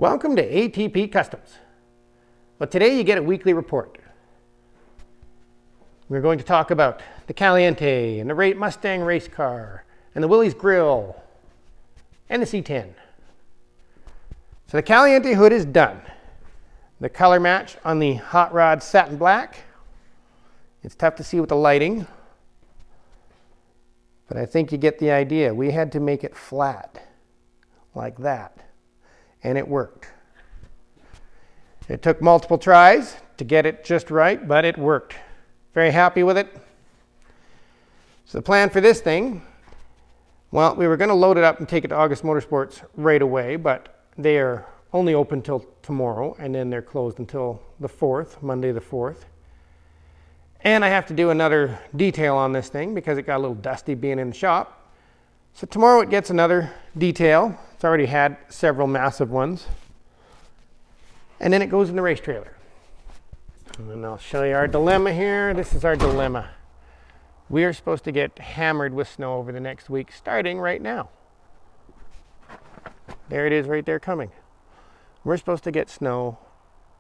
Welcome to ATP Customs. Well, today you get a weekly report. We're going to talk about the Caliente and the Mustang race car and the Willys grill and the C10. So the Caliente hood is done. The color match on the hot rod satin black. It's tough to see with the lighting, but I think you get the idea. We had to make it flat like that, and it worked. It took multiple tries to get it just right, but it worked. Very happy with it. So the plan for this thing, well, we were going to load it up and take it to August Motorsports right away, but they are only open till tomorrow, and then they're closed until the 4th, Monday the 4th. And I have to do another detail on this thing because it got a little dusty being in the shop. So tomorrow it gets another detail. It's already had several massive ones. And then it goes in the race trailer. And then I'll show you our dilemma here. This is our dilemma. We are supposed to get hammered with snow over the next week, starting right now. There it is right there coming. We're supposed to get snow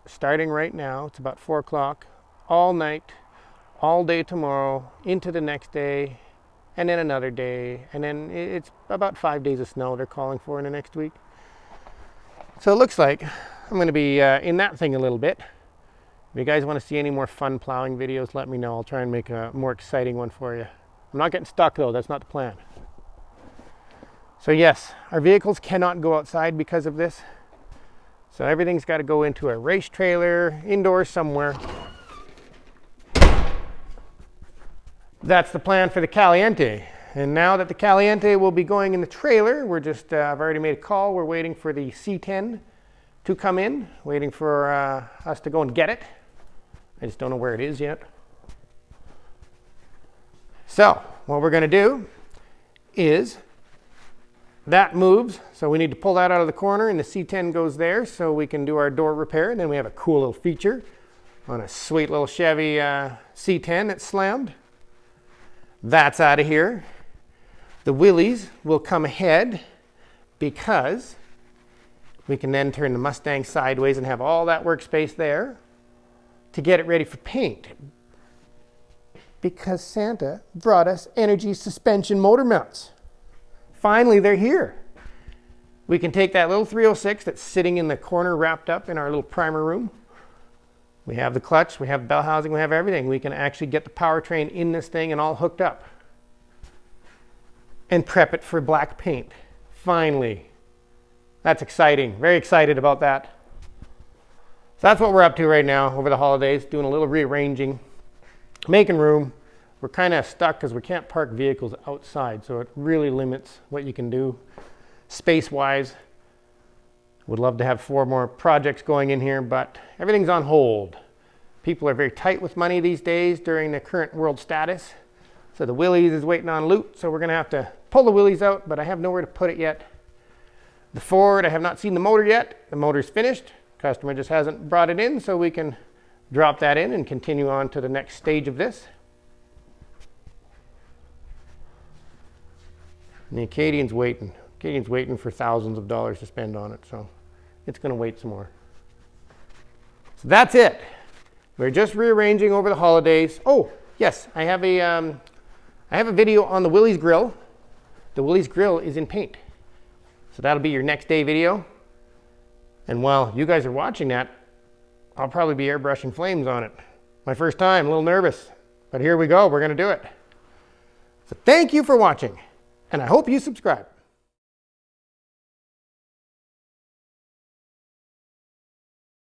starting right now. It's about 4 o'clock, all night, all day tomorrow, into the next day, and then another day. And then it's about 5 days of snow they're calling for in the next week. So it looks like I'm going to be in that thing a little bit. If you guys want to see any more fun plowing videos, let me know. I'll try and make a more exciting one for you. I'm not getting stuck though, that's not the plan. So yes, our vehicles cannot go outside because of this. So everything's got to go into a race trailer, indoors somewhere. That's the plan for the Caliente. And now that the Caliente will be going in the trailer, we're just, I've already made a call. We're waiting for the C10 to come in, waiting for us to go and get it. I just don't know where it is yet. So what we're going to do is that moves. So we need to pull that out of the corner and the C10 goes there so we can do our door repair. And then we have a cool little feature on a sweet little Chevy C10 that's slammed. That's out of here. The Willys will come ahead because we can then turn the Mustang sideways and have all that workspace there to get it ready for paint. Because Santa brought us energy suspension motor mounts. Finally, they're here. We can take that little 306 that's sitting in the corner wrapped up in our little primer room. We have the clutch, we have bell housing, we have everything. We can actually get the powertrain in this thing and all hooked up. And prep it for black paint. Finally. That's exciting. Very excited about that. So that's what we're up to right now over the holidays, doing a little rearranging, making room. We're kind of stuck because we can't park vehicles outside, so it really limits what you can do space-wise. Would love to have 4 more projects going in here, but everything's on hold. People are very tight with money these days during the current world status. So the Willys is waiting on loot, so we're going to have to pull the Willys out, but I have nowhere to put it yet. The Ford, I have not seen the motor yet. The motor's finished. Customer just hasn't brought it in, so we can drop that in and continue on to the next stage of this. And the Acadian's waiting. Acadian's waiting for thousands of dollars to spend on it, so it's going to wait some more. So that's it. We're just rearranging over the holidays. Oh, yes, I have a video on the Willys grill. The Willys grill is in paint. So that'll be your next day video. And while you guys are watching that, I'll probably be airbrushing flames on it. My first time, a little nervous, but here we go. We're going to do it. So thank you for watching, and I hope you subscribe.